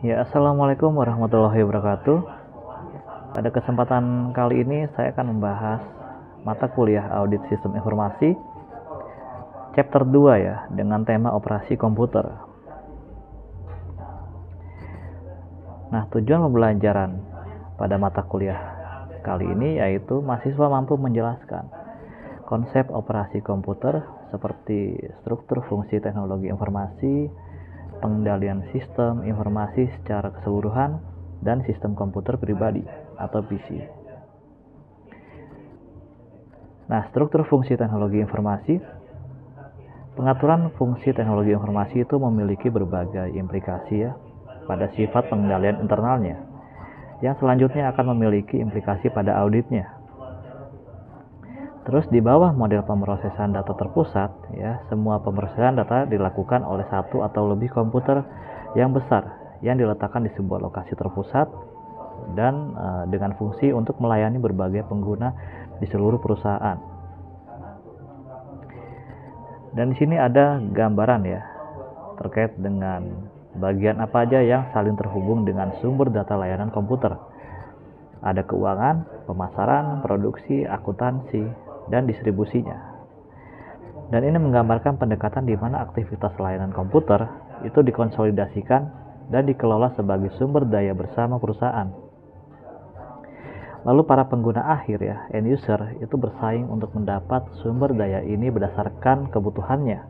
Ya, assalamualaikum warahmatullahi wabarakatuh. Pada kesempatan kali ini saya akan membahas mata kuliah Audit Sistem Informasi chapter 2 ya, dengan tema operasi komputer. Nah, tujuan pembelajaran pada mata kuliah kali ini yaitu mahasiswa mampu menjelaskan konsep operasi komputer seperti struktur fungsi teknologi informasi, pengendalian sistem informasi secara keseluruhan, dan sistem komputer pribadi atau PC. Nah, struktur fungsi teknologi informasi. Pengaturan fungsi teknologi informasi itu memiliki berbagai implikasi ya pada sifat pengendalian internalnya, yang selanjutnya akan memiliki implikasi pada auditnya. Terus di bawah model pemrosesan data terpusat ya, semua pemrosesan data dilakukan oleh satu atau lebih komputer yang besar yang diletakkan di sebuah lokasi terpusat dan dengan fungsi untuk melayani berbagai pengguna di seluruh perusahaan. Dan di sini ada gambaran ya terkait dengan bagian apa aja yang saling terhubung dengan sumber data layanan komputer. Ada keuangan, pemasaran, produksi, akuntansi, dan distribusinya. Dan ini menggambarkan pendekatan di mana aktivitas layanan komputer itu dikonsolidasikan dan dikelola sebagai sumber daya bersama perusahaan. Lalu para pengguna akhir ya, end user, itu bersaing untuk mendapat sumber daya ini berdasarkan kebutuhannya.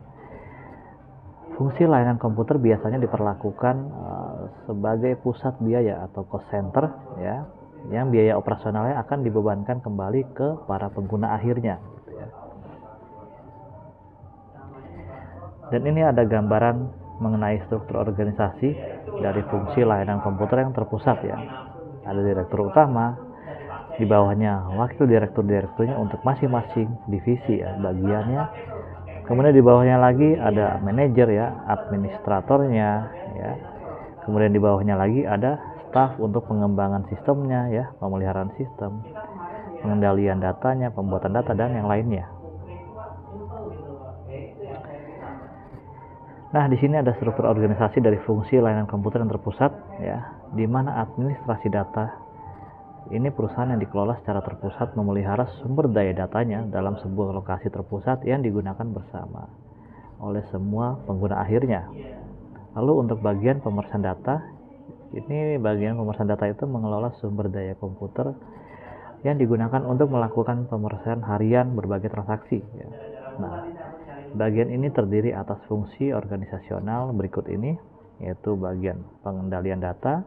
Fungsi layanan komputer biasanya diperlakukan sebagai pusat biaya atau cost center ya, yang biaya operasionalnya akan dibebankan kembali ke para pengguna akhirnya gitu ya. Dan ini ada gambaran mengenai struktur organisasi dari fungsi layanan komputer yang terpusat ya. Ada direktur utama, di bawahnya wakil direkturnya untuk masing-masing divisi ya, bagiannya. Kemudian di bawahnya lagi ada manajer ya, administratornya ya. Kemudian di bawahnya lagi ada staf untuk pengembangan sistemnya ya, pemeliharaan sistem, pengendalian datanya, pembuatan data, dan yang lainnya. Nah, di sini ada struktur organisasi dari fungsi layanan komputer yang terpusat ya, di mana administrasi data ini perusahaan yang dikelola secara terpusat memelihara sumber daya datanya dalam sebuah lokasi terpusat yang digunakan bersama oleh semua pengguna akhirnya. Lalu untuk bagian pemrosesan data, ini bagian pemrosesan data itu mengelola sumber daya komputer yang digunakan untuk melakukan pemrosesan harian berbagai transaksi ya. Nah, bagian ini terdiri atas fungsi organisasional berikut ini, yaitu bagian pengendalian data,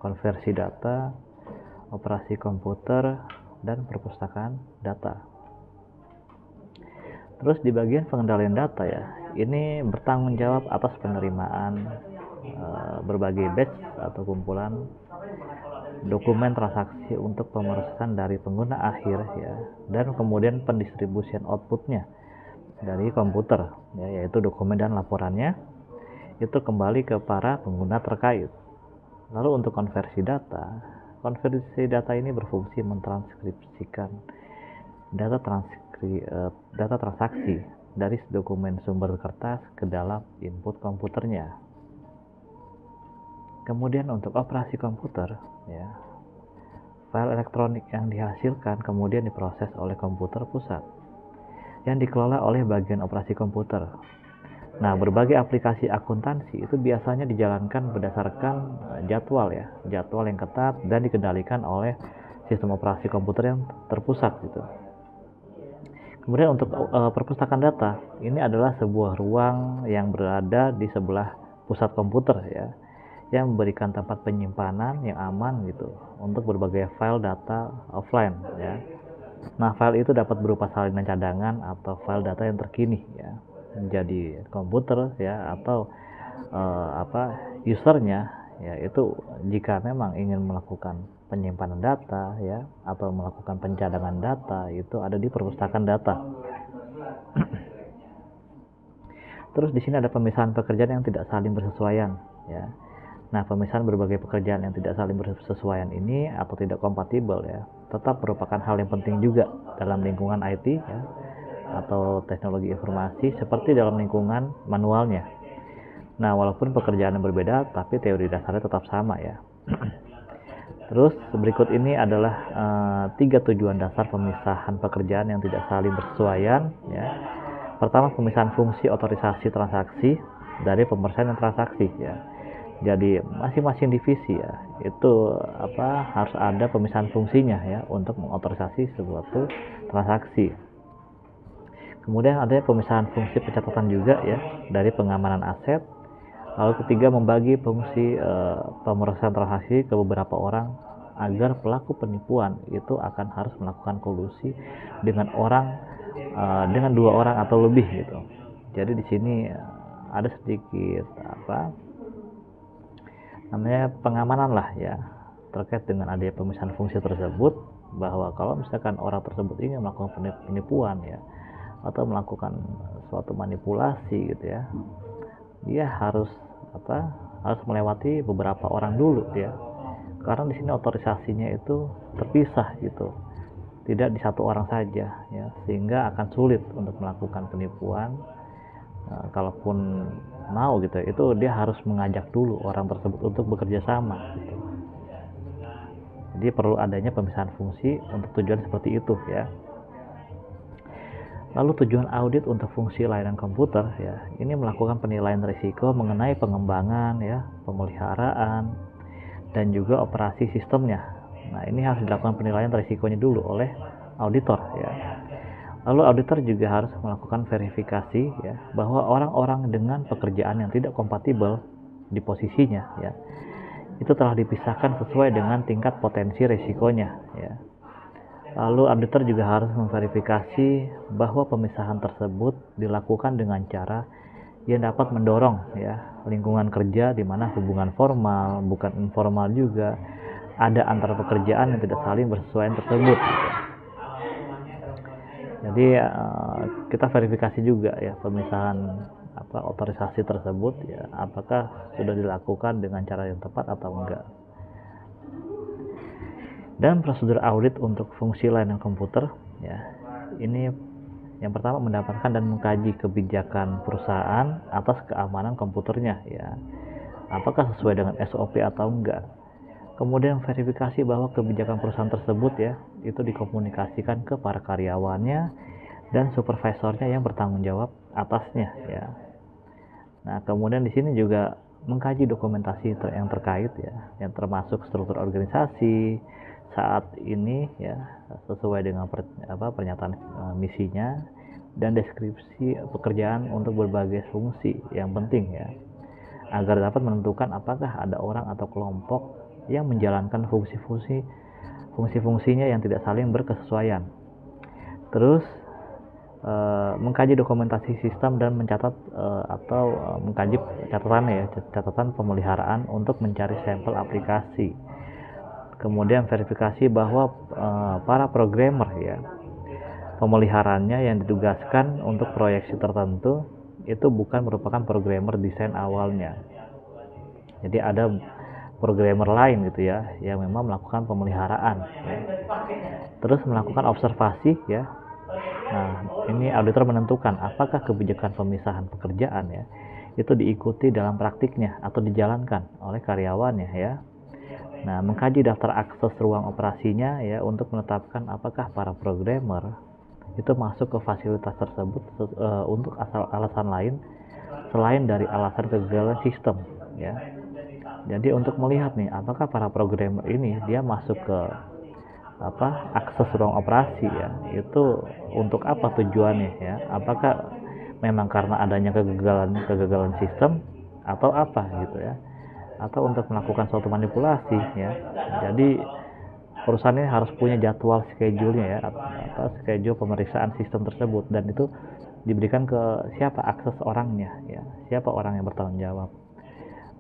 konversi data, operasi komputer, dan perpustakaan data. Terus di bagian pengendalian data ya, ini bertanggung jawab atas penerimaan berbagai batch atau kumpulan dokumen transaksi untuk pemrosesan dari pengguna akhir ya, dan kemudian pendistribusian outputnya dari komputer ya, yaitu dokumen dan laporannya itu kembali ke para pengguna terkait. Lalu untuk konversi data ini berfungsi mentranskripsikan data transaksi dari dokumen sumber kertas ke dalam input komputernya. Kemudian untuk operasi komputer ya, file elektronik yang dihasilkan kemudian diproses oleh komputer pusat yang dikelola oleh bagian operasi komputer. Nah, berbagai aplikasi akuntansi itu biasanya dijalankan berdasarkan jadwal ya, jadwal yang ketat dan dikendalikan oleh sistem operasi komputer yang terpusat gitu. Kemudian untuk perpustakaan data, ini adalah sebuah ruang yang berada di sebelah pusat komputer ya, yang memberikan tempat penyimpanan yang aman gitu untuk berbagai file data offline ya. Nah, file itu dapat berupa salinan cadangan atau file data yang terkini ya, menjadi komputer ya, atau usernya ya, itu jika memang ingin melakukan penyimpanan data ya, atau melakukan pencadangan data, itu ada di perpustakaan data. Terus di sini ada pemisahan pekerjaan yang tidak saling bersesuaian ya. Nah, pemisahan berbagai pekerjaan yang tidak saling bersesuaian ini atau tidak kompatibel ya, tetap merupakan hal yang penting juga dalam lingkungan IT ya, atau teknologi informasi seperti dalam lingkungan manualnya. Nah, walaupun pekerjaan yang berbeda, tapi teori dasarnya tetap sama ya. Terus berikut ini adalah 3 tujuan dasar pemisahan pekerjaan yang tidak saling bersesuaian ya. Pertama, pemisahan fungsi otorisasi transaksi dari pemrosesan transaksi ya. Jadi masing-masing divisi ya itu harus ada pemisahan fungsinya ya untuk mengotorisasi suatu transaksi. Kemudian ada pemisahan fungsi pencatatan juga ya dari pengamanan aset. Lalu ketiga, membagi fungsi pemrosesan transaksi ke beberapa orang agar pelaku penipuan itu akan harus melakukan kolusi dengan dengan 2 orang atau lebih gitu. Jadi di sini ada sedikit pengamanan lah ya terkait dengan adanya pemisahan fungsi tersebut, bahwa kalau misalkan orang tersebut ingin melakukan penipuan ya atau melakukan suatu manipulasi gitu ya, dia harus melewati beberapa orang dulu ya, karena di sini otorisasinya itu terpisah gitu, tidak di satu orang saja ya, sehingga akan sulit untuk melakukan penipuan. Kalaupun mau gitu, itu dia harus mengajak dulu orang tersebut untuk bekerja sama gitu. Jadi perlu adanya pemisahan fungsi untuk tujuan seperti itu ya. Lalu tujuan audit untuk fungsi layanan komputer ya, ini melakukan penilaian risiko mengenai pengembangan ya, pemeliharaan dan juga operasi sistemnya. Nah, ini harus dilakukan penilaian risikonya dulu oleh auditor ya. Lalu auditor juga harus melakukan verifikasi ya bahwa orang-orang dengan pekerjaan yang tidak kompatibel di posisinya ya, itu telah dipisahkan sesuai dengan tingkat potensi risikonya ya. Lalu auditor juga harus memverifikasi bahwa pemisahan tersebut dilakukan dengan cara yang dapat mendorong ya lingkungan kerja di mana hubungan formal bukan informal juga ada antara pekerjaan yang tidak saling bersesuaian tersebut gitu. Jadi kita verifikasi juga ya pemisahan otorisasi tersebut ya, apakah sudah dilakukan dengan cara yang tepat atau enggak. Dan prosedur audit untuk fungsi layanan komputer ya, ini yang pertama mendapatkan dan mengkaji kebijakan perusahaan atas keamanan komputernya ya, apakah sesuai dengan SOP atau enggak. Kemudian verifikasi bahwa kebijakan perusahaan tersebut ya itu dikomunikasikan ke para karyawannya dan supervisornya yang bertanggung jawab atasnya ya. Nah, kemudian di sini juga mengkaji dokumentasi yang terkait ya, yang termasuk struktur organisasi saat ini ya, sesuai dengan pernyataan misinya dan deskripsi pekerjaan untuk berbagai fungsi yang penting ya, agar dapat menentukan apakah ada orang atau kelompok yang menjalankan fungsi-fungsinya yang tidak saling berkesesuaian. Terus mengkaji dokumentasi sistem dan mencatat mengkaji catatan pemeliharaan untuk mencari sampel aplikasi. Kemudian verifikasi bahwa para programmer ya, pemeliharaannya yang ditugaskan untuk proyeksi tertentu itu bukan merupakan programmer desain awalnya. Jadi ada programmer lain gitu ya yang memang melakukan pemeliharaan ya. Terus melakukan observasi ya. Nah, ini auditor menentukan apakah kebijakan pemisahan pekerjaan ya itu diikuti dalam praktiknya atau dijalankan oleh karyawannya ya. Nah, mengkaji daftar akses ruang operasinya ya untuk menetapkan apakah para programmer itu masuk ke fasilitas tersebut untuk alasan lain selain dari alasan kegagalan sistem ya. Jadi untuk melihat nih apakah para programmer ini dia masuk ke akses ruang operasi ya, itu untuk apa tujuannya ya, apakah memang karena adanya kegagalan sistem atau apa gitu ya, atau untuk melakukan suatu manipulasi ya. Jadi perusahaan ini harus punya jadwal schedule-nya ya, atau schedule pemeriksaan sistem tersebut, dan itu diberikan ke siapa akses orangnya ya, siapa orang yang bertanggung jawab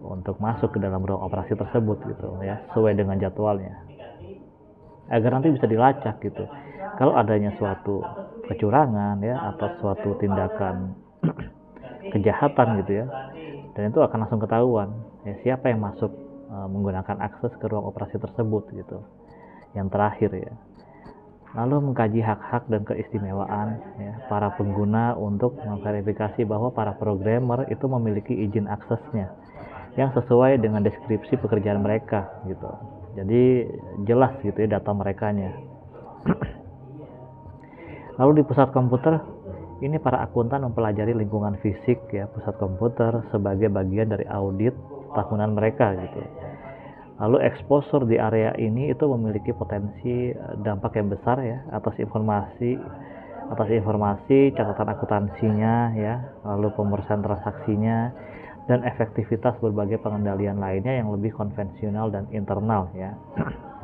untuk masuk ke dalam ruang operasi tersebut gitu ya, sesuai dengan jadwalnya, agar nanti bisa dilacak gitu kalau adanya suatu kecurangan ya atau suatu tindakan kejahatan gitu ya, dan itu akan langsung ketahuan ya siapa yang masuk menggunakan akses ke ruang operasi tersebut gitu. Yang terakhir ya, Lalu mengkaji hak-hak dan keistimewaan ya, para pengguna untuk memverifikasi bahwa para programmer itu memiliki izin aksesnya yang sesuai dengan deskripsi pekerjaan mereka gitu. Jadi jelas gitu ya data merekanya. Lalu di pusat komputer ini para akuntan mempelajari lingkungan fisik ya pusat komputer sebagai bagian dari audit tahunan mereka gitu. Lalu exposure di area ini itu memiliki potensi dampak yang besar ya atas informasi catatan akuntansinya ya, lalu pemeriksaan transaksinya dan efektivitas berbagai pengendalian lainnya yang lebih konvensional dan internal ya.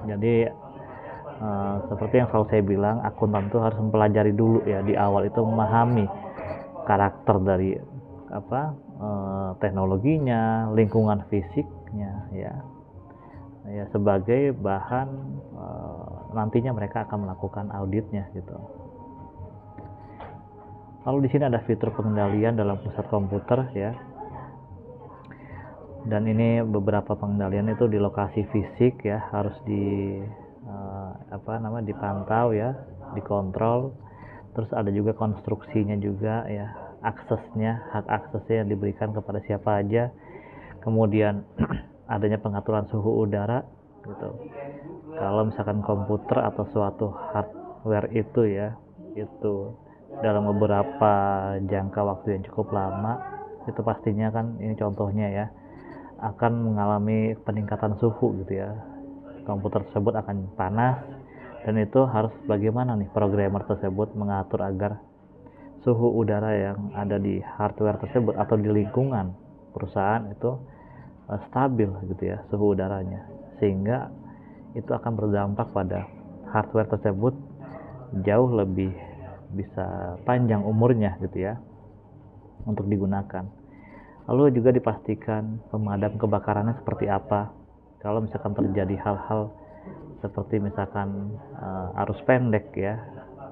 Jadi seperti yang selalu saya bilang, akuntan itu harus mempelajari dulu ya di awal itu memahami karakter dari teknologinya, lingkungan fisiknya ya sebagai bahan nantinya mereka akan melakukan auditnya gitu. Lalu di sini ada fitur pengendalian dalam pusat komputer ya. Dan ini beberapa pengendalian itu di lokasi fisik ya harus dipantau ya, dikontrol. Terus ada juga konstruksinya juga ya, aksesnya, hak aksesnya yang diberikan kepada siapa aja. Kemudian adanya pengaturan suhu udara gitu. Kalau misalkan komputer atau suatu hardware itu ya, itu dalam beberapa jangka waktu yang cukup lama, itu pastinya kan ini contohnya ya, akan mengalami peningkatan suhu gitu ya. Komputer tersebut akan panas dan itu harus bagaimana nih programmer tersebut mengatur agar suhu udara yang ada di hardware tersebut atau di lingkungan perusahaan itu stabil gitu ya suhu udaranya, sehingga itu akan berdampak pada hardware tersebut jauh lebih bisa panjang umurnya gitu ya untuk digunakan. Lalu juga dipastikan pemadam kebakarannya seperti apa kalau misalkan terjadi hal-hal seperti misalkan arus pendek ya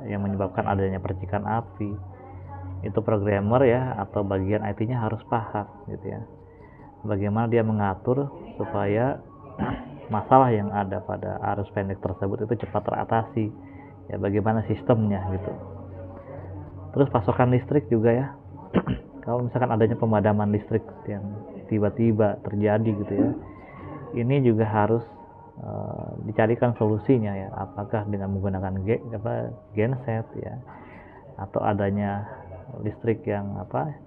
yang menyebabkan adanya percikan api. Itu programmer ya atau bagian IT-nya harus paham gitu ya, bagaimana dia mengatur supaya masalah yang ada pada arus pendek tersebut itu cepat teratasi ya, bagaimana sistemnya gitu. Terus pasokan listrik juga ya kalau misalkan adanya pemadaman listrik yang tiba-tiba terjadi gitu ya, ini juga harus dicarikan solusinya ya, apakah dengan menggunakan genset ya, atau adanya listrik yang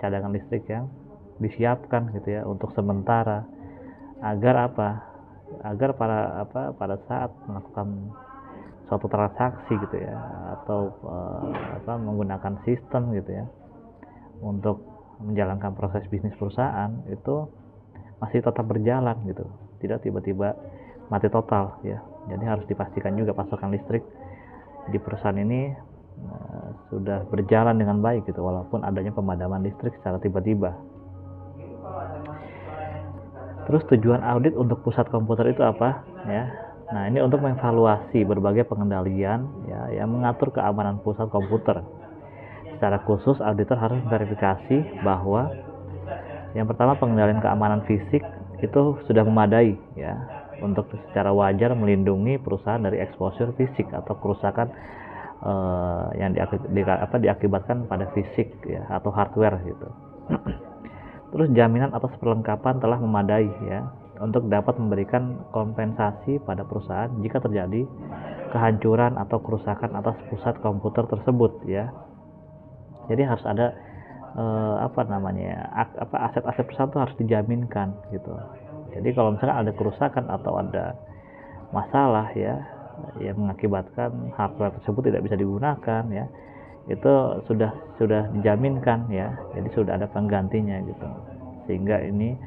cadangan listrik yang disiapkan gitu ya untuk sementara agar pada saat melakukan suatu transaksi gitu ya atau menggunakan sistem gitu ya untuk menjalankan proses bisnis perusahaan itu masih tetap berjalan gitu, tidak tiba-tiba mati total ya. Jadi harus dipastikan juga pasokan listrik di perusahaan ini sudah berjalan dengan baik gitu, walaupun adanya pemadaman listrik secara tiba-tiba. Terus tujuan audit untuk pusat komputer itu apa ya? Nah, ini untuk mengevaluasi berbagai pengendalian ya yang mengatur keamanan pusat komputer. Secara khusus auditor harus verifikasi bahwa yang pertama pengendalian keamanan fisik itu sudah memadai ya untuk secara wajar melindungi perusahaan dari exposure fisik atau kerusakan yang diakibatkan pada fisik ya atau hardware gitu. Terus jaminan atas perlengkapan telah memadai ya untuk dapat memberikan kompensasi pada perusahaan jika terjadi kehancuran atau kerusakan atas pusat komputer tersebut ya. Jadi harus ada aset-aset perusahaan itu harus dijaminkan gitu. Jadi kalau misalkan ada kerusakan atau ada masalah ya yang mengakibatkan hardware tersebut tidak bisa digunakan ya, itu sudah dijaminkan ya, jadi sudah ada penggantinya gitu, sehingga ini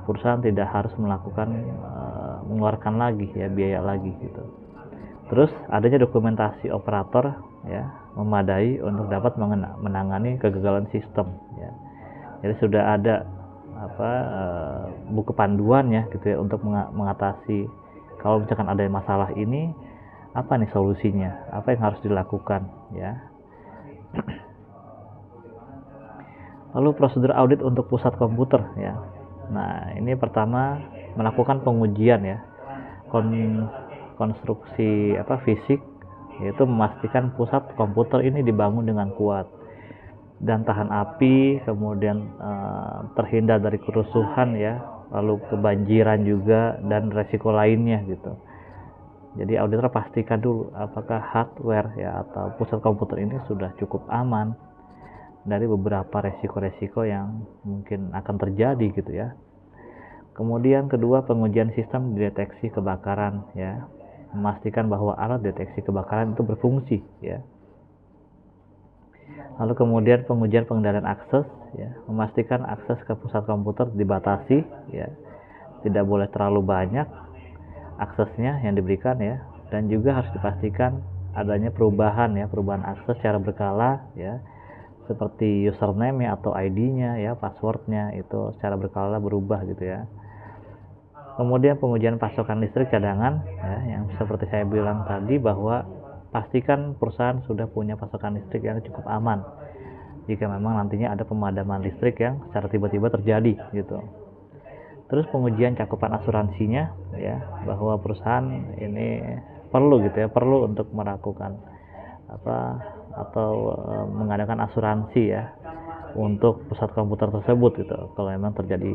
perusahaan tidak harus mengeluarkan lagi ya biaya lagi gitu. Terus adanya dokumentasi operator ya memadai untuk dapat menangani kegagalan sistem ya, jadi sudah ada buku panduan ya gitu ya untuk mengatasi kalau misalkan ada masalah ini, apa nih solusinya, apa yang harus dilakukan ya. Lalu prosedur audit untuk pusat komputer ya. Nah, ini pertama melakukan pengujian ya konstruksi fisik yaitu memastikan pusat komputer ini dibangun dengan kuat dan tahan api, kemudian terhindar dari kerusuhan ya, lalu kebanjiran juga dan resiko lainnya gitu. Jadi auditor pastikan dulu apakah hardware ya atau pusat komputer ini sudah cukup aman dari beberapa resiko-resiko yang mungkin akan terjadi gitu ya. Kemudian kedua, pengujian sistem deteksi kebakaran ya, memastikan bahwa alat deteksi kebakaran itu berfungsi ya. Lalu kemudian pengujian pengendalian akses ya, memastikan akses ke pusat komputer dibatasi ya, tidak boleh terlalu banyak aksesnya yang diberikan ya, dan juga harus dipastikan adanya perubahan akses secara berkala ya, seperti username ya, atau ID-nya ya, passwordnya itu secara berkala berubah gitu ya. Kemudian pengujian pasokan listrik cadangan ya, yang seperti saya bilang tadi bahwa pastikan perusahaan sudah punya pasokan listrik yang cukup aman jika memang nantinya ada pemadaman listrik yang secara tiba-tiba terjadi gitu. Terus pengujian cakupan asuransinya ya, bahwa perusahaan ini perlu untuk melakukan mengadakan asuransi ya untuk pusat komputer tersebut gitu, kalau memang terjadi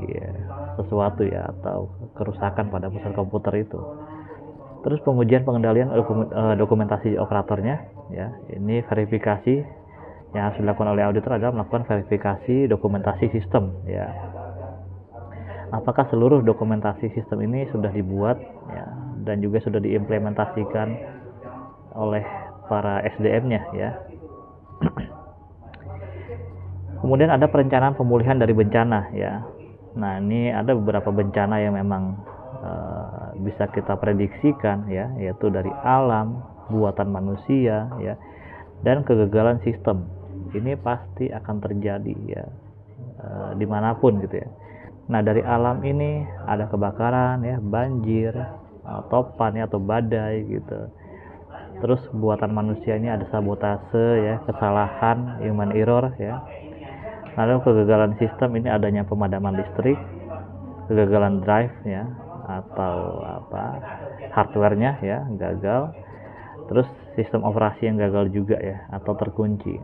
sesuatu ya atau kerusakan pada pusat komputer itu. Terus pengujian pengendalian dokumentasi operatornya ya, ini verifikasi yang harus dilakukan oleh auditor adalah melakukan verifikasi dokumentasi sistem ya. Apakah seluruh dokumentasi sistem ini sudah dibuat ya, dan juga sudah diimplementasikan oleh para SDM-nya ya. Kemudian ada perencanaan pemulihan dari bencana ya. Nah, ini ada beberapa bencana yang memang bisa kita prediksikan ya, yaitu dari alam, buatan manusia ya, dan kegagalan sistem. Ini pasti akan terjadi ya, dimanapun gitu ya. Nah, dari alam ini ada kebakaran ya, banjir, topan ya, atau badai gitu. Terus buatan manusia ini ada sabotase ya, kesalahan, human error ya. Lalu kegagalan sistem ini adanya pemadaman listrik, kegagalan drive ya, atau hardware-nya ya gagal. Terus sistem operasi yang gagal juga ya, atau terkunci.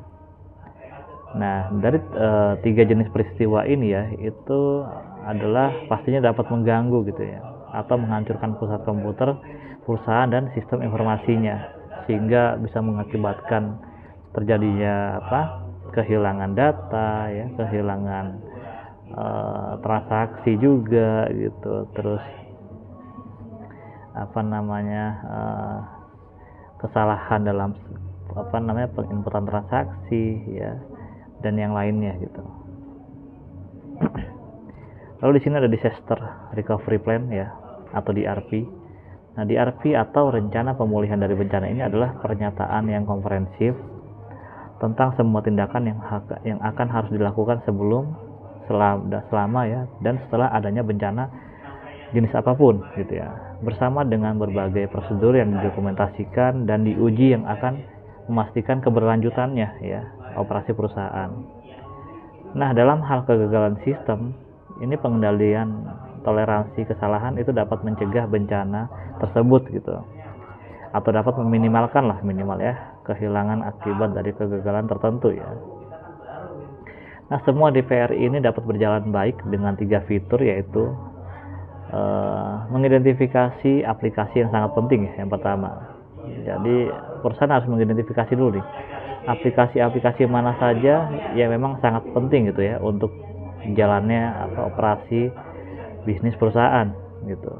Nah, dari 3 jenis peristiwa ini ya, itu adalah pastinya dapat mengganggu gitu ya, atau menghancurkan pusat komputer perusahaan dan sistem informasinya, sehingga bisa mengakibatkan terjadinya kehilangan data ya, kehilangan transaksi juga gitu. Terus kesalahan dalam penginputan transaksi ya, dan yang lainnya gitu. Lalu di sini ada disaster recovery plan ya, atau DRP. Nah, DRP atau rencana pemulihan dari bencana ini adalah pernyataan yang komprehensif tentang semua tindakan yang akan harus dilakukan sebelum, selama ya, dan setelah adanya bencana jenis apapun gitu ya, bersama dengan berbagai prosedur yang didokumentasikan dan diuji yang akan memastikan keberlanjutannya ya, operasi perusahaan. Nah, dalam hal kegagalan sistem ini, pengendalian toleransi kesalahan itu dapat mencegah bencana tersebut gitu, atau dapat meminimalkan minimal ya, kehilangan akibat dari kegagalan tertentu ya. Nah, semua DPR ini dapat berjalan baik dengan 3 fitur, yaitu mengidentifikasi aplikasi yang sangat penting ya, yang pertama. Jadi perusahaan harus mengidentifikasi dulu nih, aplikasi-aplikasi mana saja yang memang sangat penting gitu ya untuk jalannya operasi bisnis perusahaan gitu,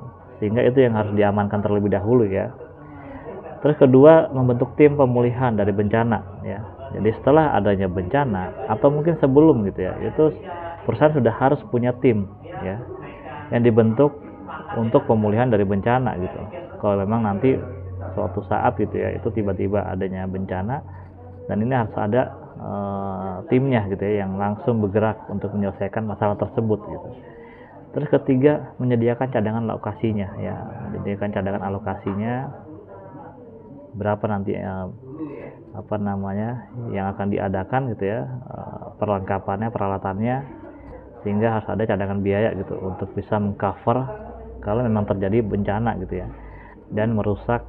sehingga itu yang harus diamankan terlebih dahulu ya. Terus kedua, membentuk tim pemulihan dari bencana ya. Jadi setelah adanya bencana atau mungkin sebelum gitu ya, itu perusahaan sudah harus punya tim ya, yang dibentuk untuk pemulihan dari bencana gitu. Kalau memang nanti suatu saat gitu ya, itu tiba-tiba adanya bencana, dan ini harus ada timnya gitu ya, yang langsung bergerak untuk menyelesaikan masalah tersebut gitu. Terus ketiga, menyediakan cadangan alokasinya ya, menyediakan cadangan alokasinya berapa nanti yang akan diadakan gitu ya, perlengkapannya, peralatannya, sehingga harus ada cadangan biaya gitu untuk bisa mengcover kalau memang terjadi bencana gitu ya, dan merusak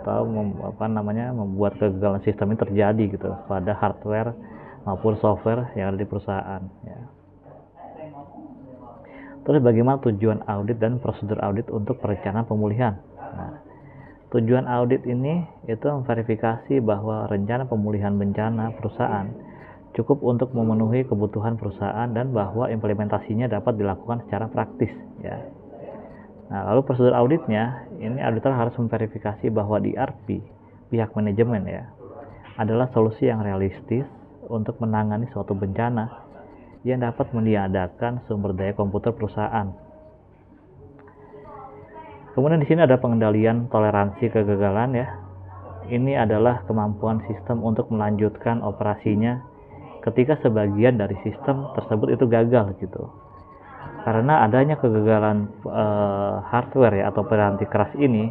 atau membuat kegagalan sistem ini terjadi gitu pada hardware maupun software yang ada di perusahaan ya. Terus bagaimana tujuan audit dan prosedur audit untuk perencanaan pemulihan? Nah, tujuan audit ini itu memverifikasi bahwa rencana pemulihan bencana perusahaan cukup untuk memenuhi kebutuhan perusahaan dan bahwa implementasinya dapat dilakukan secara praktis ya. Nah, lalu prosedur auditnya, ini auditor harus memverifikasi bahwa ERP pihak manajemen ya adalah solusi yang realistis untuk menangani suatu bencana yang dapat meniadakan sumber daya komputer perusahaan. Kemudian di sini ada pengendalian toleransi kegagalan ya. Ini adalah kemampuan sistem untuk melanjutkan operasinya ketika sebagian dari sistem tersebut itu gagal gitu. Karena adanya kegagalan hardware ya atau peranti keras ini,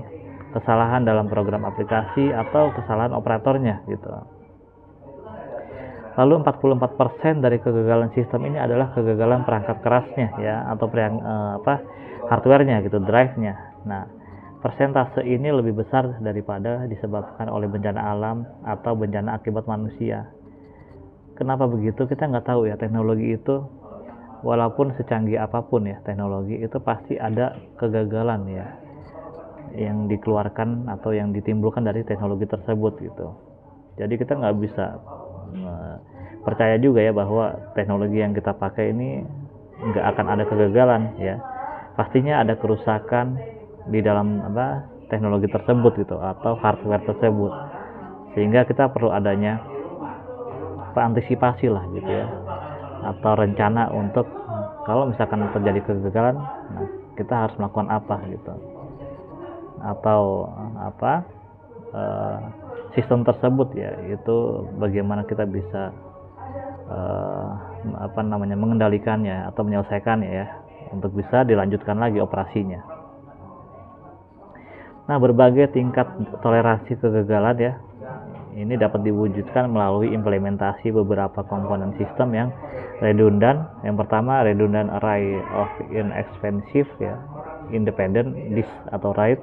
kesalahan dalam program aplikasi atau kesalahan operatornya gitu. Lalu 44% dari kegagalan sistem ini adalah kegagalan perangkat kerasnya ya atau hardware-nya gitu, drive-nya. Nah, persentase ini lebih besar daripada disebabkan oleh bencana alam atau bencana akibat manusia. Kenapa begitu? Kita nggak tahu ya, teknologi itu walaupun secanggih apapun ya teknologi itu pasti ada kegagalan ya yang dikeluarkan atau yang ditimbulkan dari teknologi tersebut gitu. Jadi kita nggak bisa percaya juga ya bahwa teknologi yang kita pakai ini nggak akan ada kegagalan ya. Pastinya ada kerusakan di dalam teknologi tersebut gitu atau hardware tersebut, sehingga kita perlu adanya antisipasi lah gitu ya, atau rencana untuk kalau misalkan terjadi kegagalan, nah kita harus melakukan apa gitu, atau sistem tersebut ya itu bagaimana kita bisa mengendalikannya atau menyelesaikannya ya untuk bisa dilanjutkan lagi operasinya. Nah, berbagai tingkat toleransi kegagalan ya ini dapat diwujudkan melalui implementasi beberapa komponen sistem yang redundan. Yang pertama, redundant array of inexpensive ya, independent disk atau RAID.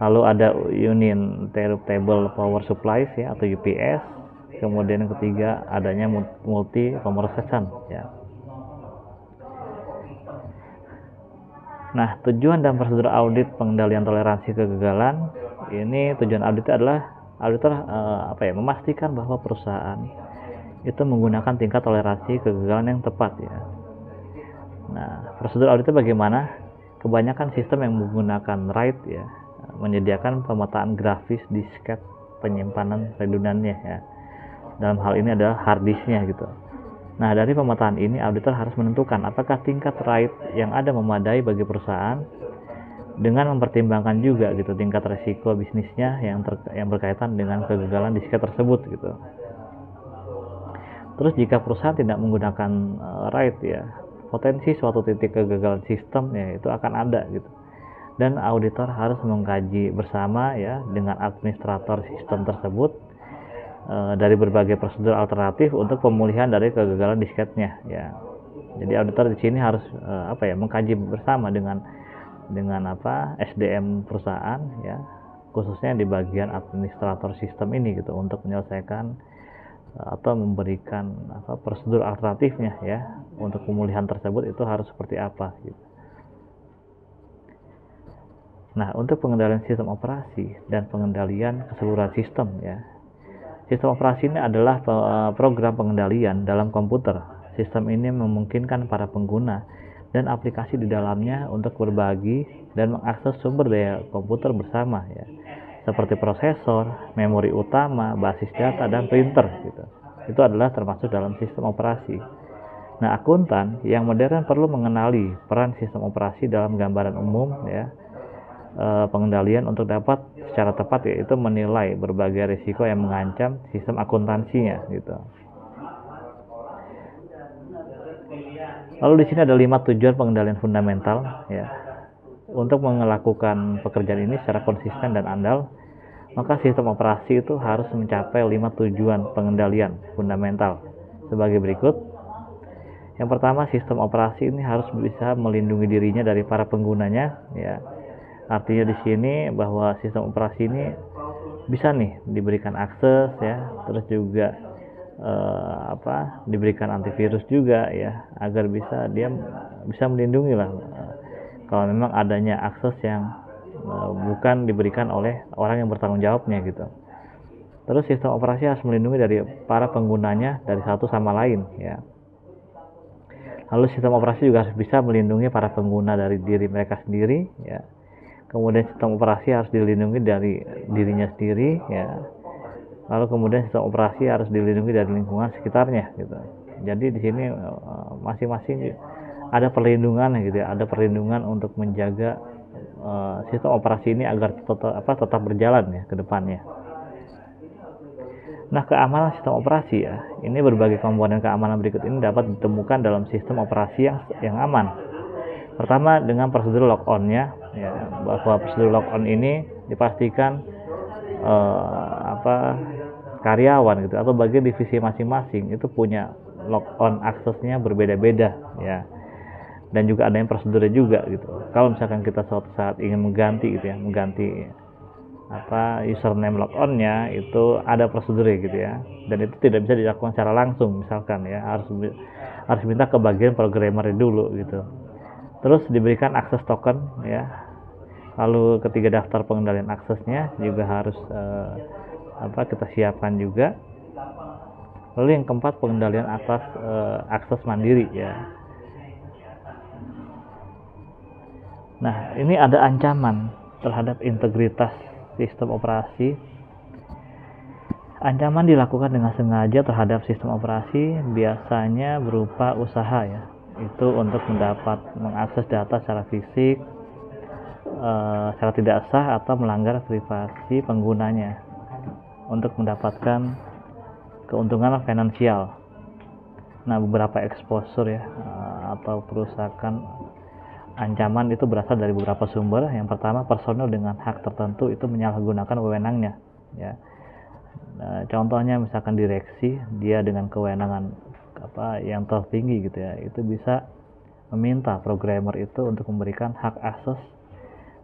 Lalu ada uninterruptible power supplies ya atau UPS. Kemudian yang ketiga adanya multi conversion ya. Nah, tujuan dan prosedur audit pengendalian toleransi kegagalan ini, tujuan audit adalah auditor memastikan bahwa perusahaan itu menggunakan tingkat toleransi kegagalan yang tepat ya. Nah, prosedur auditnya bagaimana? Kebanyakan sistem yang menggunakan RAID ya menyediakan pemetaan grafis disket penyimpanan redundannya ya. Dalam hal ini adalah hard disknya gitu. Nah, dari pemetaan ini auditor harus menentukan apakah tingkat RAID yang ada memadai bagi perusahaan dengan mempertimbangkan juga gitu tingkat resiko bisnisnya yang berkaitan dengan kegagalan disket tersebut gitu. Terus jika perusahaan tidak menggunakan RAID ya, potensi suatu titik kegagalan sistem ya itu akan ada gitu. Dan auditor harus mengkaji bersama ya dengan administrator sistem tersebut dari berbagai prosedur alternatif untuk pemulihan dari kegagalan disketnya ya. Jadi auditor di sini harus mengkaji bersama dengan SDM perusahaan ya, khususnya di bagian administrator sistem ini gitu untuk menyelesaikan atau memberikan prosedur alternatifnya ya untuk pemulihan tersebut itu harus seperti apa gitu. Nah, untuk pengendalian sistem operasi dan pengendalian keseluruhan sistem ya. Sistem operasi ini adalah program pengendalian dalam komputer. Sistem ini memungkinkan para pengguna dan aplikasi di dalamnya untuk berbagi dan mengakses sumber daya komputer bersama ya, seperti prosesor, memori utama, basis data, dan printer gitu. Itu adalah termasuk dalam sistem operasi. Nah, akuntan yang modern perlu mengenali peran sistem operasi dalam gambaran umum ya, pengendalian untuk dapat secara tepat yaitu menilai berbagai risiko yang mengancam sistem akuntansinya gitu. Lalu di sini ada 5 tujuan pengendalian fundamental ya. Untuk melakukan pekerjaan ini secara konsisten dan andal, maka sistem operasi itu harus mencapai 5 tujuan pengendalian fundamental sebagai berikut. Yang pertama, sistem operasi ini harus bisa melindungi dirinya dari para penggunanya ya. Artinya di sini bahwa sistem operasi ini bisa nih diberikan akses ya, terus juga diberikan antivirus juga ya, agar dia bisa melindungi lah kalau memang adanya akses yang bukan diberikan oleh orang yang bertanggung jawabnya gitu. Terus sistem operasi harus melindungi dari para penggunanya dari satu sama lain ya. Lalu sistem operasi juga harus bisa melindungi para pengguna dari diri mereka sendiri ya. Kemudian sistem operasi harus dilindungi dari dirinya sendiri ya. Lalu kemudian sistem operasi harus dilindungi dari lingkungan sekitarnya gitu. Jadi di sini masing-masing ada perlindungan gitu ya, ada perlindungan untuk menjaga sistem operasi ini agar tetap berjalan ya ke depannya. Nah, keamanan sistem operasi ya, ini berbagai komponen keamanan berikut ini dapat ditemukan dalam sistem operasi yang aman. Pertama, dengan prosedur lock-on-nya ya, bahwa prosedur lock-on ini dipastikan karyawan gitu atau bagian divisi masing-masing itu punya lock-on aksesnya berbeda-beda ya, dan juga ada yang prosedurnya juga gitu. Kalau misalkan kita suatu saat ingin mengganti gitu ya, mengganti username lock-on-nya, itu ada prosedurnya gitu ya, dan itu tidak bisa dilakukan secara langsung, misalkan ya harus minta ke bagian programmer dulu gitu. Terus diberikan akses token ya. Lalu ketiga, daftar pengendalian aksesnya juga harus kita siapkan juga. Lalu yang keempat, pengendalian atas akses mandiri ya. Nah, ini ada ancaman terhadap integritas sistem operasi. Ancaman dilakukan dengan sengaja terhadap sistem operasi biasanya berupa usaha ya, itu untuk mengakses data secara fisik secara tidak sah atau melanggar privasi penggunanya untuk mendapatkan keuntungan finansial. Nah, beberapa exposure ya atau perusakan ancaman itu berasal dari beberapa sumber. Yang pertama, personel dengan hak tertentu itu menyalahgunakan wewenangnya ya. Nah, contohnya misalkan direksi, dia dengan kewenangan yang tertinggi gitu ya, itu bisa meminta programmer itu untuk memberikan hak akses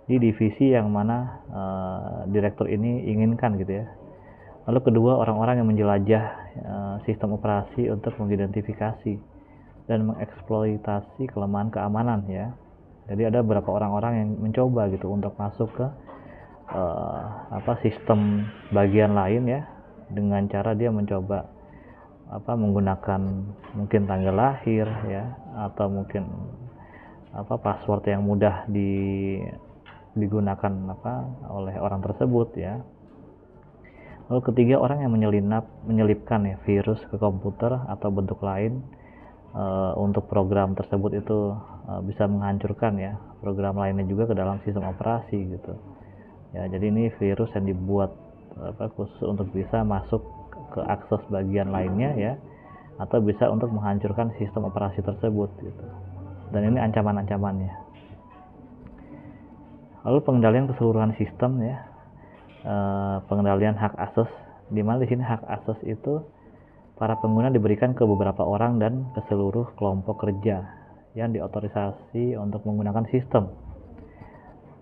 di divisi yang mana direktur ini inginkan gitu ya. Lalu kedua, orang-orang yang menjelajah sistem operasi untuk mengidentifikasi dan mengeksploitasi kelemahan keamanan ya. Jadi ada beberapa orang-orang yang mencoba gitu untuk masuk ke sistem bagian lain ya, dengan cara dia mencoba menggunakan mungkin tanggal lahir ya, atau mungkin password yang mudah digunakan oleh orang tersebut ya. Lalu ketiga, orang yang menyelipkan ya virus ke komputer atau bentuk lain untuk program tersebut itu bisa menghancurkan ya program lainnya juga ke dalam sistem operasi gitu ya. Jadi ini virus yang dibuat khusus untuk bisa masuk ke akses bagian lainnya ya, atau bisa untuk menghancurkan sistem operasi tersebut gitu. Dan ini ancaman-ancamannya. Lalu pengendalian keseluruhan sistem ya, pengendalian hak akses, di mana di sini hak akses itu para pengguna diberikan ke beberapa orang dan ke seluruh kelompok kerja yang diotorisasi untuk menggunakan sistem.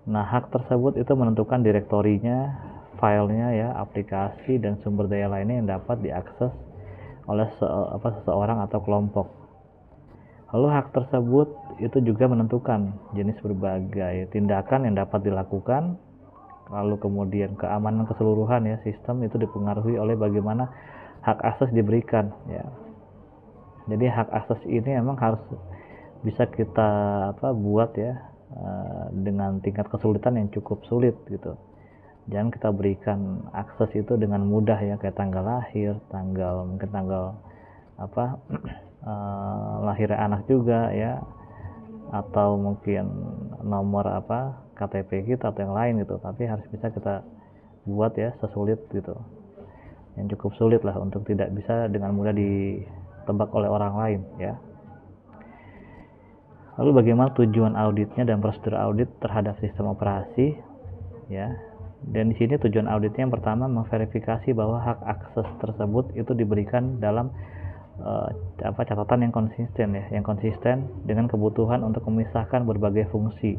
Nah, hak tersebut itu menentukan direktorinya, filenya ya, aplikasi dan sumber daya lainnya yang dapat diakses oleh seseorang atau kelompok. Lalu hak tersebut itu juga menentukan jenis berbagai tindakan yang dapat dilakukan. Lalu kemudian keamanan keseluruhan ya sistem itu dipengaruhi oleh bagaimana hak akses diberikan ya. Jadi hak akses ini memang harus bisa kita buat ya dengan tingkat kesulitan yang cukup sulit gitu. Jangan kita berikan akses itu dengan mudah ya, kayak tanggal lahir, mungkin tanggal lahirnya anak juga ya, atau mungkin nomor KTP kita atau yang lain gitu. Tapi harus bisa kita buat ya sesulit gitu, yang cukup sulit lah untuk tidak bisa dengan mudah ditebak oleh orang lain ya. Lalu bagaimana tujuan auditnya dan prosedur audit terhadap sistem operasi ya. Dan di sini tujuan auditnya yang pertama, memverifikasi bahwa hak akses tersebut itu diberikan dalam catatan yang konsisten ya, yang konsisten dengan kebutuhan untuk memisahkan berbagai fungsi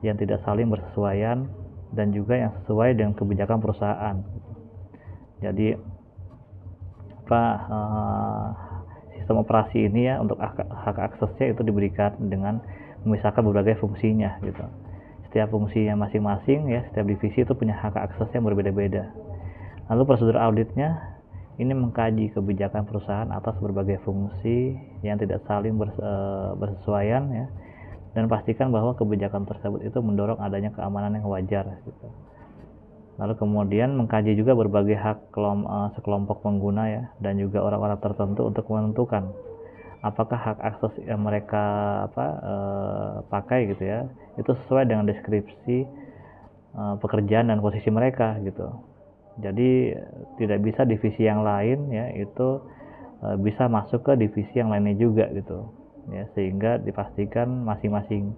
yang tidak saling bersesuaian dan juga yang sesuai dengan kebijakan perusahaan. Jadi sistem operasi ini ya untuk hak aksesnya itu diberikan dengan memisahkan berbagai fungsinya gitu. Setiap fungsinya masing-masing ya, setiap divisi itu punya hak akses yang berbeda-beda. Lalu prosedur auditnya ini mengkaji kebijakan perusahaan atas berbagai fungsi yang tidak saling bersesuaian ya, dan pastikan bahwa kebijakan tersebut itu mendorong adanya keamanan yang wajar gitu. Lalu kemudian mengkaji juga berbagai hak sekelompok pengguna ya, dan juga orang-orang tertentu untuk menentukan apakah hak akses yang mereka pakai gitu ya, itu sesuai dengan deskripsi pekerjaan dan posisi mereka gitu. Jadi tidak bisa divisi yang lain ya itu bisa masuk ke divisi yang lainnya juga gitu ya, sehingga dipastikan masing-masing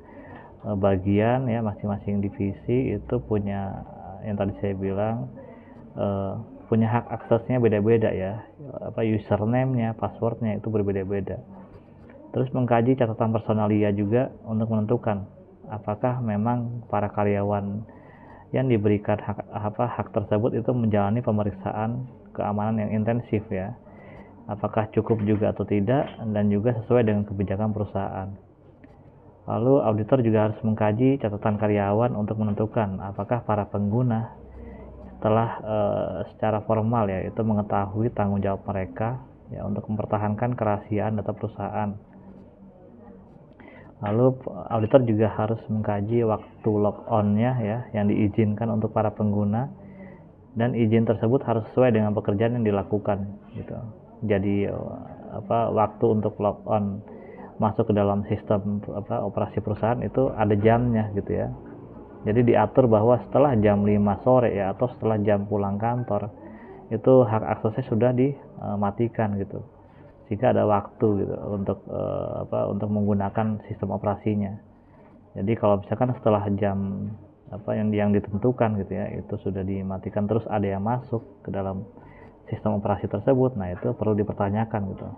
bagian ya, masing-masing divisi itu punya yang tadi saya bilang punya hak aksesnya beda-beda ya, username-nya, password-nya itu berbeda-beda. Terus mengkaji catatan personalia juga untuk menentukan apakah memang para karyawan yang diberikan hak tersebut itu menjalani pemeriksaan keamanan yang intensif ya, apakah cukup juga atau tidak, dan juga sesuai dengan kebijakan perusahaan. Lalu auditor juga harus mengkaji catatan karyawan untuk menentukan apakah para pengguna telah secara formal ya itu mengetahui tanggung jawab mereka ya untuk mempertahankan kerahasiaan data perusahaan. Lalu auditor juga harus mengkaji waktu logon-nya ya yang diizinkan untuk para pengguna, dan izin tersebut harus sesuai dengan pekerjaan yang dilakukan gitu. Jadi waktu untuk logon masuk ke dalam sistem operasi perusahaan itu ada jamnya gitu ya. Jadi diatur bahwa setelah jam 5 sore ya atau setelah jam pulang kantor itu hak aksesnya sudah dimatikan gitu, sehingga ada waktu gitu untuk menggunakan sistem operasinya. Jadi kalau misalkan setelah jam yang ditentukan gitu ya itu sudah dimatikan, terus ada yang masuk ke dalam sistem operasi tersebut, nah itu perlu dipertanyakan gitu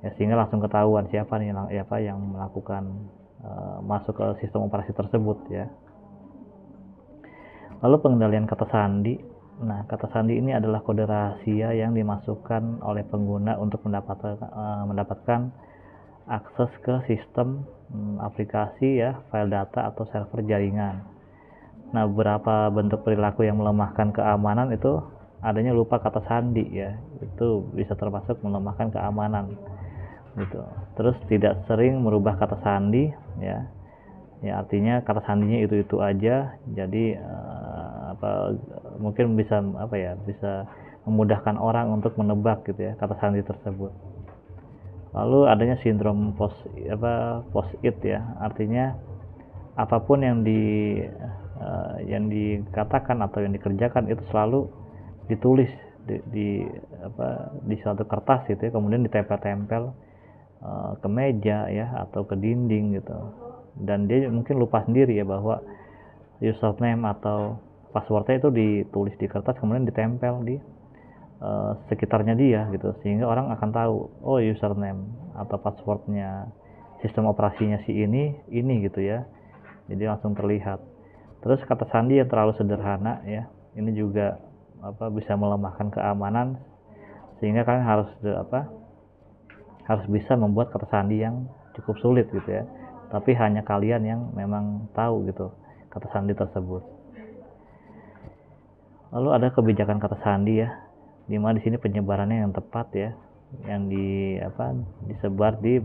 ya, sehingga langsung ketahuan siapa yang melakukan masuk ke sistem operasi tersebut ya. Lalu pengendalian kata sandi. Nah, kata sandi ini adalah kode rahasia yang dimasukkan oleh pengguna untuk mendapatkan akses ke sistem aplikasi ya, file data atau server jaringan. Nah, beberapa bentuk perilaku yang melemahkan keamanan itu adanya lupa kata sandi ya, itu bisa termasuk melemahkan keamanan gitu. Terus tidak sering merubah kata sandi ya, artinya kata sandinya itu aja, jadi mungkin bisa bisa memudahkan orang untuk menebak gitu ya kata sandi tersebut. Lalu adanya sindrom post-it ya, artinya apapun yang dikatakan atau yang dikerjakan itu selalu ditulis di suatu kertas gitu ya, kemudian ditempel-tempel ke meja ya atau ke dinding gitu, dan dia mungkin lupa sendiri ya bahwa username atau passwordnya itu ditulis di kertas kemudian ditempel di sekitarnya dia gitu, sehingga orang akan tahu oh username atau passwordnya sistem operasinya si ini gitu ya, jadi langsung terlihat. Terus kata sandi yang terlalu sederhana ya, ini juga bisa melemahkan keamanan, sehingga kalian harus bisa membuat kata sandi yang cukup sulit gitu ya, tapi hanya kalian yang memang tahu gitu kata sandi tersebut. Lalu ada kebijakan kata sandi ya, dimana di sini penyebarannya yang tepat ya, yang disebar di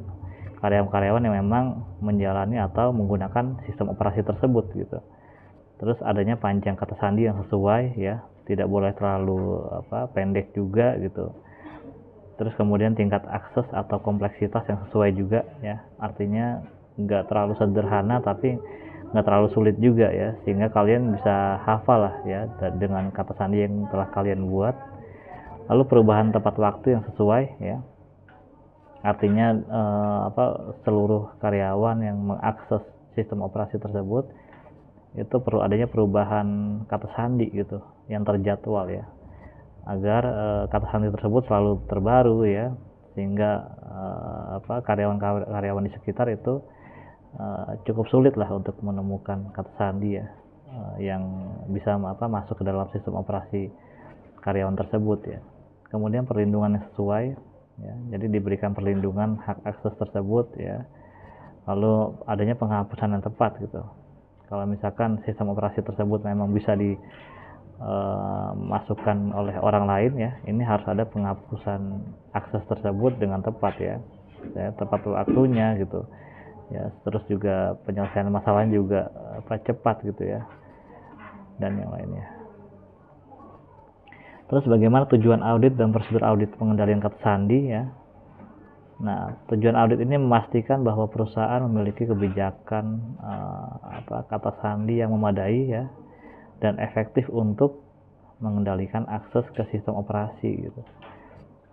karyawan-karyawan yang memang menjalani atau menggunakan sistem operasi tersebut gitu. Terus adanya panjang kata sandi yang sesuai ya, tidak boleh terlalu pendek juga gitu. Terus kemudian tingkat akses atau kompleksitas yang sesuai juga ya, artinya nggak terlalu sederhana tapi nggak terlalu sulit juga ya, sehingga kalian bisa hafal lah ya dengan kata sandi yang telah kalian buat. Lalu perubahan tepat waktu yang sesuai ya, artinya seluruh karyawan yang mengakses sistem operasi tersebut itu perlu adanya perubahan kata sandi gitu yang terjadwal ya, agar kata sandi tersebut selalu terbaru ya, sehingga karyawan di sekitar itu cukup sulit lah untuk menemukan kata sandi ya yang bisa masuk ke dalam sistem operasi karyawan tersebut ya. Kemudian perlindungan yang sesuai ya, jadi diberikan perlindungan hak akses tersebut ya. Lalu adanya penghapusan yang tepat gitu. Kalau misalkan sistem operasi tersebut memang bisa dimasukkan oleh orang lain ya, ini harus ada penghapusan akses tersebut dengan tepat ya, tepat waktunya gitu ya. Terus juga penyelesaian masalahnya juga cepat gitu ya, dan yang lainnya. Terus bagaimana tujuan audit dan prosedur audit pengendalian kata sandi ya. Nah, tujuan audit ini memastikan bahwa perusahaan memiliki kebijakan kata sandi yang memadai ya dan efektif untuk mengendalikan akses ke sistem operasi gitu.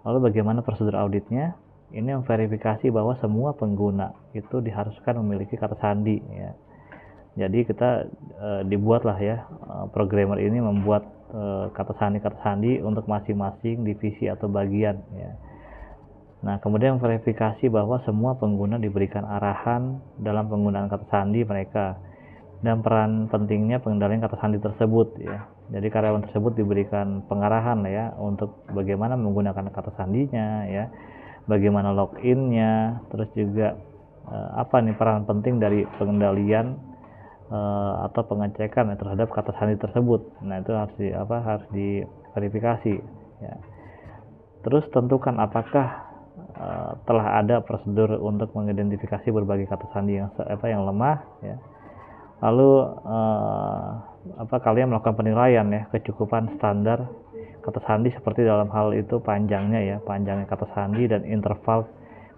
Lalu bagaimana prosedur auditnya? Ini memverifikasi bahwa semua pengguna itu diharuskan memiliki kata sandi ya. Jadi kita dibuatlah ya, programmer ini membuat kata sandi untuk masing-masing divisi atau bagian ya. Nah, kemudian verifikasi bahwa semua pengguna diberikan arahan dalam penggunaan kata sandi mereka dan peran pentingnya pengendalian kata sandi tersebut ya. Jadi karyawan tersebut diberikan pengarahan ya untuk bagaimana menggunakan kata sandinya ya, bagaimana login-nya, terus juga apa nih peran penting dari pengendalian atau pengecekan terhadap kata sandi tersebut. Nah, itu harus diverifikasi ya. Terus tentukan apakah telah ada prosedur untuk mengidentifikasi berbagai kata sandi yang lemah ya. Lalu kalian melakukan penilaian ya kecukupan standar kata sandi seperti dalam hal itu panjangnya kata sandi dan interval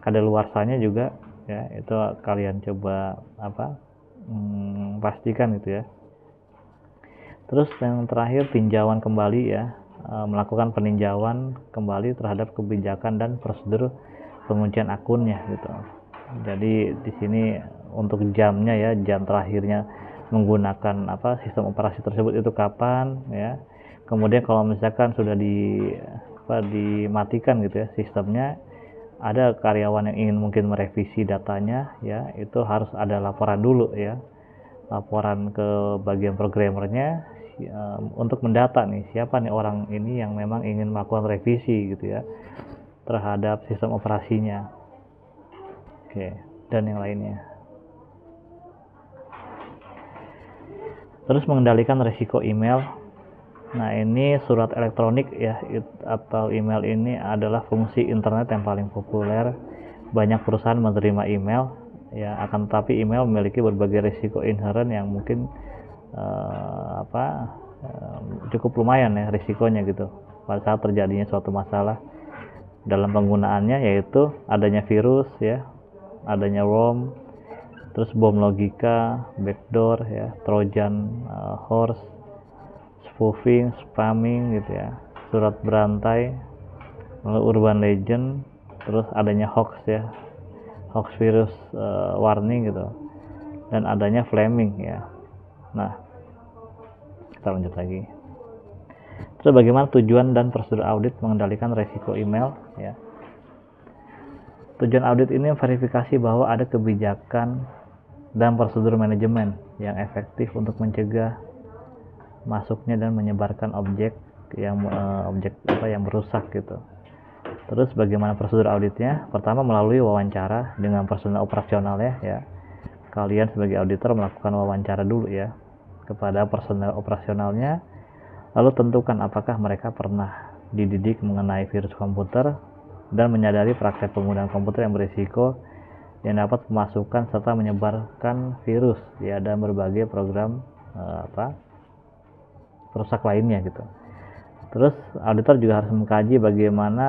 kadaluarsanya juga ya, itu kalian coba pastikan gitu ya. Terus yang terakhir tinjauan kembali ya, melakukan peninjauan kembali terhadap kebijakan dan prosedur penguncian akunnya gitu. Jadi di sini untuk jamnya ya, jam terakhirnya menggunakan sistem operasi tersebut itu kapan ya. Kemudian kalau misalkan sudah dimatikan gitu ya sistemnya, ada karyawan yang ingin mungkin merevisi datanya ya, itu harus ada laporan dulu ya, laporan ke bagian programmernya untuk mendata nih siapa nih orang ini yang memang ingin melakukan revisi gitu ya terhadap sistem operasinya. Oke, dan yang lainnya. Terus mengendalikan risiko email. Nah, ini surat elektronik ya atau email ini adalah fungsi internet yang paling populer. Banyak perusahaan menerima email ya, akan tetapi email memiliki berbagai risiko inherent yang mungkin cukup lumayan ya risikonya gitu pada saat terjadinya suatu masalah dalam penggunaannya, yaitu adanya virus ya, adanya worm, terus bom logika, backdoor ya, trojan horse, spoofing, spamming gitu ya, surat berantai, lalu urban legend, terus adanya hoax ya, hoax virus warning gitu, dan adanya flaming ya. Nah, kita lanjut lagi. Terus bagaimana tujuan dan prosedur audit mengendalikan risiko email ya. Tujuan audit ini memverifikasi bahwa ada kebijakan dan prosedur manajemen yang efektif untuk mencegah masuknya dan menyebarkan objek yang merusak gitu. Terus bagaimana prosedur auditnya? Pertama, melalui wawancara dengan personel operasional ya. Kalian sebagai auditor melakukan wawancara dulu ya kepada personel operasionalnya, lalu tentukan apakah mereka pernah dididik mengenai virus komputer dan menyadari praktek penggunaan komputer yang berisiko yang dapat memasukkan serta menyebarkan virus ya dan berbagai program perusak lainnya gitu. Terus auditor juga harus mengkaji bagaimana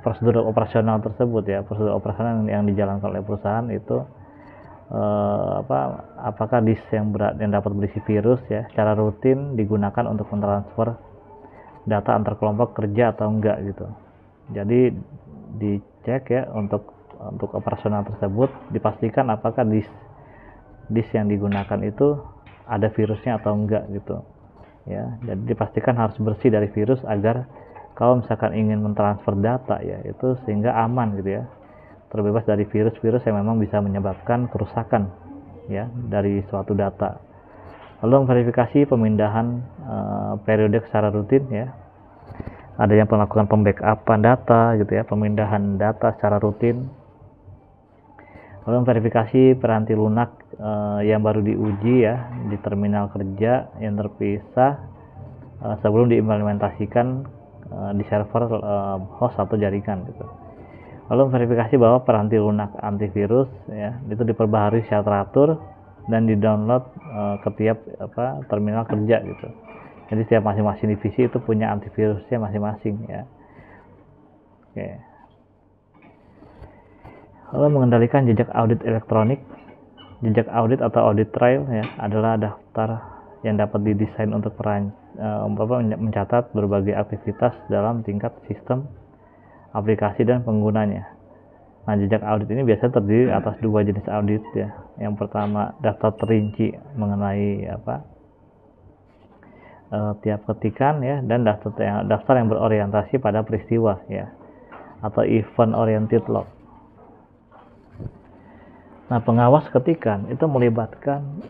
prosedur operasional tersebut ya, prosedur operasional yang dijalankan oleh perusahaan itu apakah disk yang dapat berisi virus ya secara rutin digunakan untuk mentransfer data antar kelompok kerja atau enggak gitu. Jadi dicek ya untuk operasional tersebut, dipastikan apakah disk yang digunakan itu ada virusnya atau enggak gitu ya. Jadi dipastikan harus bersih dari virus agar kalau misalkan ingin mentransfer data ya itu sehingga aman gitu ya, terbebas dari virus-virus yang memang bisa menyebabkan kerusakan ya dari suatu data. Lalu verifikasi pemindahan periodik secara rutin ya. Ada yang melakukan pembackupan data gitu ya, pemindahan data secara rutin. Lalu verifikasi peranti lunak yang baru diuji ya di terminal kerja yang terpisah sebelum diimplementasikan di server host atau jaringan gitu. Lalu verifikasi bahwa peranti lunak antivirus ya itu diperbaharui secara teratur dan di-download ke tiap terminal kerja gitu. Jadi setiap masing-masing divisi itu punya antivirusnya masing-masing ya. Oke. Lalu mengendalikan jejak audit elektronik. Jejak audit atau audit trail ya adalah daftar yang dapat didesain untuk mencatat berbagai aktivitas dalam tingkat sistem, aplikasi dan penggunanya. Nah, jejak audit ini biasanya terdiri atas dua jenis audit ya. Yang pertama daftar terinci mengenai tiap ketikan ya, dan daftar yang berorientasi pada peristiwa ya, atau event oriented log. Nah, pengawas ketikan itu melibatkan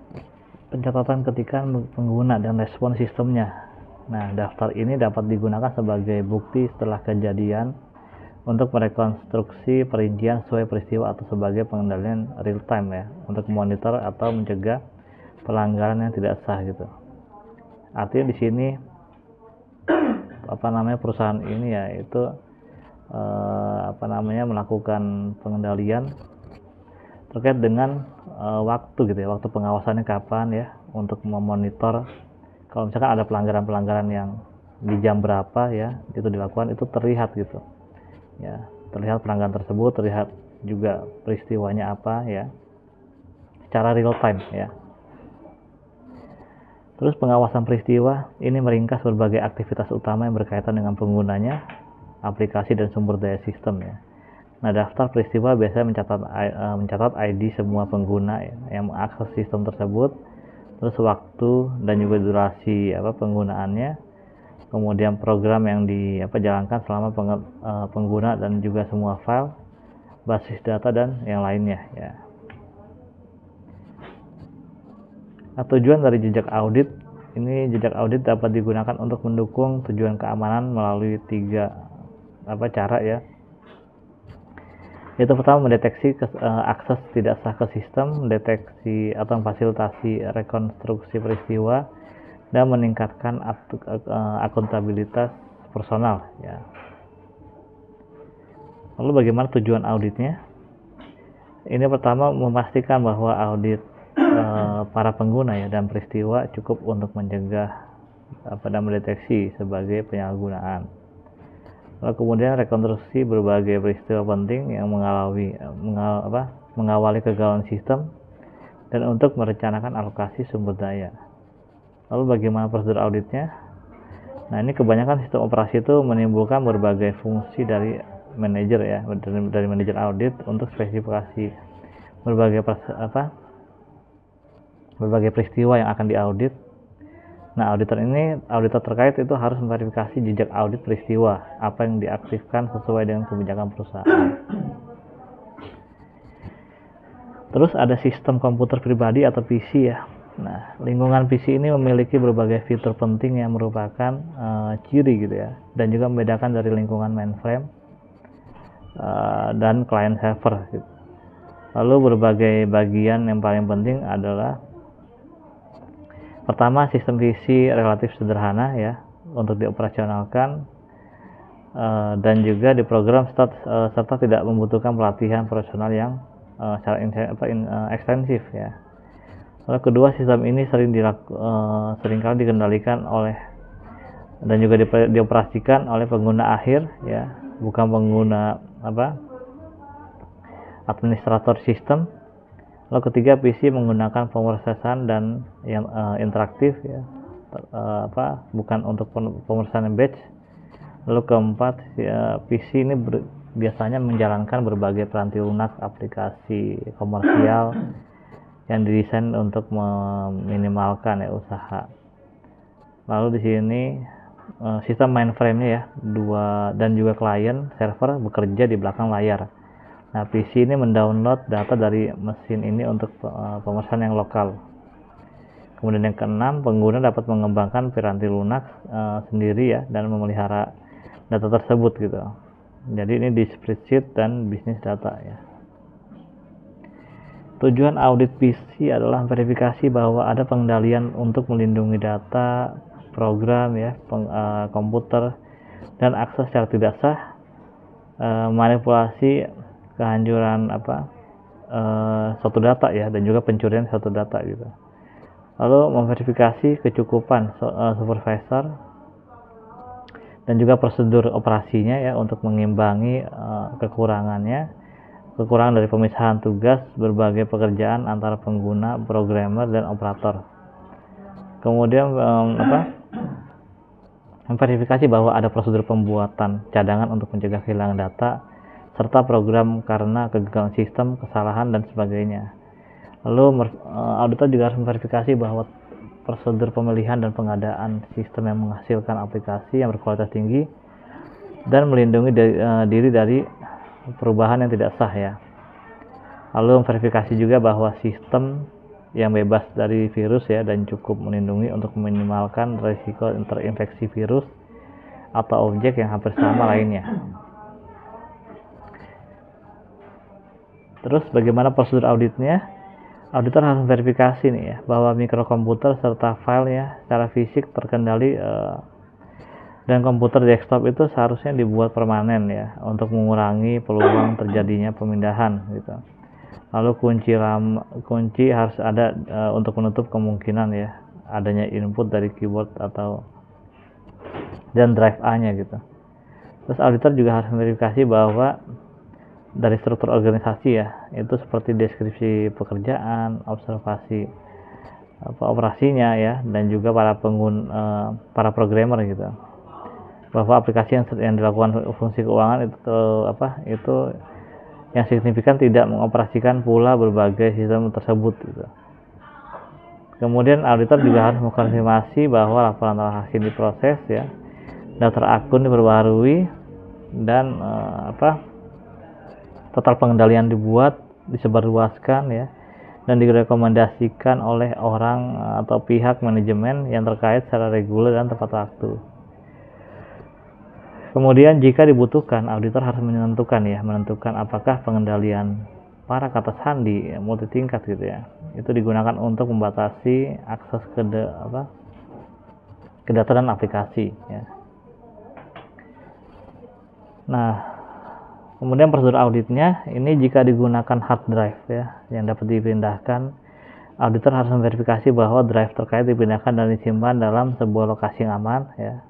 pencatatan ketikan pengguna dan respon sistemnya. Nah, daftar ini dapat digunakan sebagai bukti setelah kejadian untuk merekonstruksi perincian sesuai peristiwa atau sebagai pengendalian real time ya, untuk memonitor atau mencegah pelanggaran yang tidak sah gitu. Artinya di sini perusahaan ini ya itu melakukan pengendalian terkait dengan waktu gitu ya, waktu pengawasannya kapan ya, untuk memonitor kalau misalkan ada pelanggaran-pelanggaran yang di jam berapa ya itu dilakukan, itu terlihat gitu ya, terlihat pelanggaran tersebut, terlihat juga peristiwanya apa ya, secara real time ya. Terus pengawasan peristiwa ini meringkas berbagai aktivitas utama yang berkaitan dengan penggunanya, aplikasi dan sumber daya sistem ya. Nah, daftar peristiwa biasanya mencatat ID semua pengguna ya, yang mengakses sistem tersebut, terus waktu dan juga durasi penggunaannya, kemudian program yang dijalankan selama pengguna dan juga semua file, basis data dan yang lainnya ya. Nah, tujuan dari jejak audit ini, jejak audit dapat digunakan untuk mendukung tujuan keamanan melalui 3 cara ya. Itu pertama, mendeteksi akses tidak sah ke sistem, mendeteksi atau memfasilitasi rekonstruksi peristiwa, dan meningkatkan akuntabilitas personal ya. Lalu bagaimana tujuan auditnya? Ini pertama, memastikan bahwa audit para pengguna ya dan peristiwa cukup untuk mencegah dan mendeteksi sebagai penyalahgunaan. Lalu kemudian rekonstruksi berbagai peristiwa penting yang mengawali kegagalan sistem dan untuk merencanakan alokasi sumber daya. Lalu bagaimana prosedur auditnya? Nah, ini kebanyakan sistem operasi itu menimbulkan berbagai fungsi dari manajer ya, dari manajer audit untuk spesifikasi berbagai peristiwa yang akan diaudit. Nah, auditor terkait itu harus memverifikasi jejak audit peristiwa, apa yang diaktifkan sesuai dengan kebijakan perusahaan. Terus ada sistem komputer pribadi atau PC ya. Nah, lingkungan PC ini memiliki berbagai fitur penting yang merupakan ciri gitu ya, dan juga membedakan dari lingkungan mainframe dan client server gitu. Lalu berbagai bagian yang paling penting adalah pertama, sistem PC relatif sederhana ya untuk dioperasionalkan dan juga diprogram serta tidak membutuhkan pelatihan profesional yang ekstensif ya. Lalu kedua, sistem ini seringkali dikendalikan oleh dan juga dioperasikan oleh pengguna akhir ya, bukan pengguna administrator sistem. Lalu ketiga, PC menggunakan pemrosesan dan yang interaktif ya, bukan untuk pemrosesan yang batch. Lalu keempat, PC ini biasanya menjalankan berbagai peranti lunak aplikasi komersial yang didesain untuk meminimalkan ya usaha. Lalu di sini sistem mainframe-nya ya, dan juga klien server bekerja di belakang layar. Nah, PC ini mendownload data dari mesin ini untuk pemesan yang lokal. Kemudian yang keenam, pengguna dapat mengembangkan piranti lunak sendiri ya dan memelihara data tersebut gitu. Jadi ini di spreadsheet dan bisnis data ya. Tujuan audit PC adalah verifikasi bahwa ada pengendalian untuk melindungi data, program ya, komputer, dan akses secara tidak sah, manipulasi, kehancuran suatu data ya, dan juga pencurian suatu data gitu. Lalu memverifikasi kecukupan supervisor dan juga prosedur operasinya ya untuk mengimbangi kekurangan dari pemisahan tugas berbagai pekerjaan antara pengguna, programmer, dan operator. Kemudian memverifikasi bahwa ada prosedur pembuatan cadangan untuk mencegah kehilangan data serta program karena kegagalan sistem, kesalahan, dan sebagainya. Lalu auditor juga harus memverifikasi bahwa prosedur pemilihan dan pengadaan sistem yang menghasilkan aplikasi yang berkualitas tinggi dan melindungi diri dari perubahan yang tidak sah ya. Lalu memverifikasi juga bahwa sistem yang bebas dari virus ya dan cukup melindungi untuk meminimalkan risiko terinfeksi virus atau objek yang hampir sama lainnya. Terus bagaimana prosedur auditnya? Auditor harus verifikasi nih ya bahwa mikrokomputer serta filenya secara fisik terkendali dan komputer desktop itu seharusnya dibuat permanen ya untuk mengurangi peluang terjadinya pemindahan gitu. Lalu kunci harus ada untuk menutup kemungkinan ya adanya input dari keyboard dan drive A-nya gitu. Terus auditor juga harus verifikasi bahwa dari struktur organisasi ya itu seperti deskripsi pekerjaan, observasi operasinya ya, dan juga para programmer gitu, bahwa aplikasi yang dilakukan fungsi keuangan itu yang signifikan tidak mengoperasikan pula berbagai sistem tersebut gitu. Kemudian auditor juga harus mengkonfirmasi bahwa laporan transaksi diproses ya, daftar akun diperbarui, dan total pengendalian dibuat, disebarluaskan ya, dan direkomendasikan oleh orang atau pihak manajemen yang terkait secara reguler dan tepat waktu. Kemudian jika dibutuhkan, auditor harus menentukan apakah pengendalian para kata sandi multi tingkat gitu ya, itu digunakan untuk membatasi akses ke data dan aplikasi ya. Nah, kemudian prosedur auditnya ini jika digunakan hard drive ya yang dapat dipindahkan, auditor harus memverifikasi bahwa drive terkait dipindahkan dan disimpan dalam sebuah lokasi yang aman ya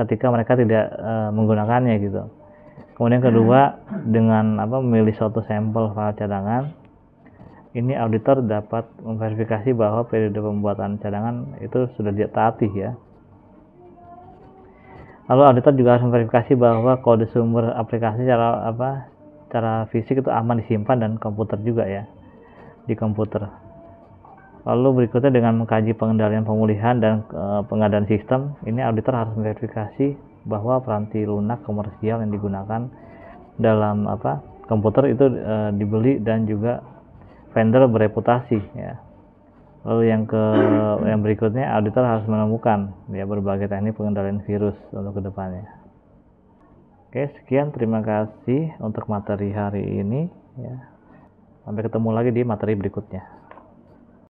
ketika mereka tidak menggunakannya gitu. Kemudian kedua, dengan memilih suatu sampel file cadangan, ini auditor dapat memverifikasi bahwa periode pembuatan cadangan itu sudah ditaati ya. Lalu auditor juga harus memverifikasi bahwa kode sumber aplikasi secara fisik itu aman disimpan dan komputer juga ya, di komputer. Lalu berikutnya dengan mengkaji pengendalian pemulihan dan pengadaan sistem, ini auditor harus memverifikasi bahwa peranti lunak komersial yang digunakan dalam komputer itu dibeli dan juga vendor bereputasi ya. Lalu yang berikutnya, auditor harus menemukan ya berbagai teknik pengendalian virus untuk kedepannya. Oke, sekian, terima kasih untuk materi hari ini ya. Sampai ketemu lagi di materi berikutnya.